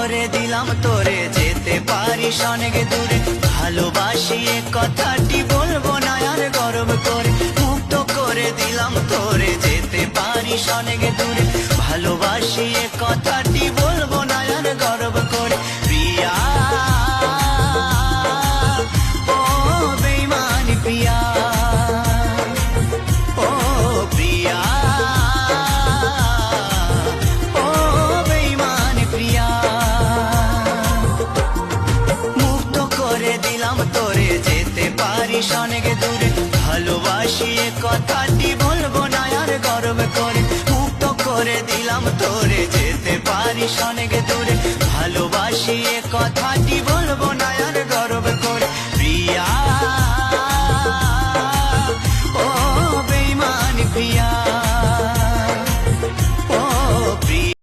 করে দিলাম তোরে, যেতে পারিস অনেক দূরে। ভালোবাসি এ কথাটি বলবো না আর গর্ব করে। মুক্ত করে দিলাম তোরে, যেতে পারিস অনেক দূরে। ভালোবাসি এ কথাটি বলবো না আর গর্ব করে। প্রিয়া ও বেঈমানি প্রিয়া, ও প্রিয়া ও বেঈমানি প্রিয়া। মুক্ত করে দিলাম তোরে, যেতে পারিস অনেক দূরে। ভালোবাসি এ কথাটি বলবো না আর গর্ব করে। মুক্ত করে দিলাম তোরে, যেতে পারিস অনেক দূরে। ভালোবাসি এ কথাটি বলবো না আর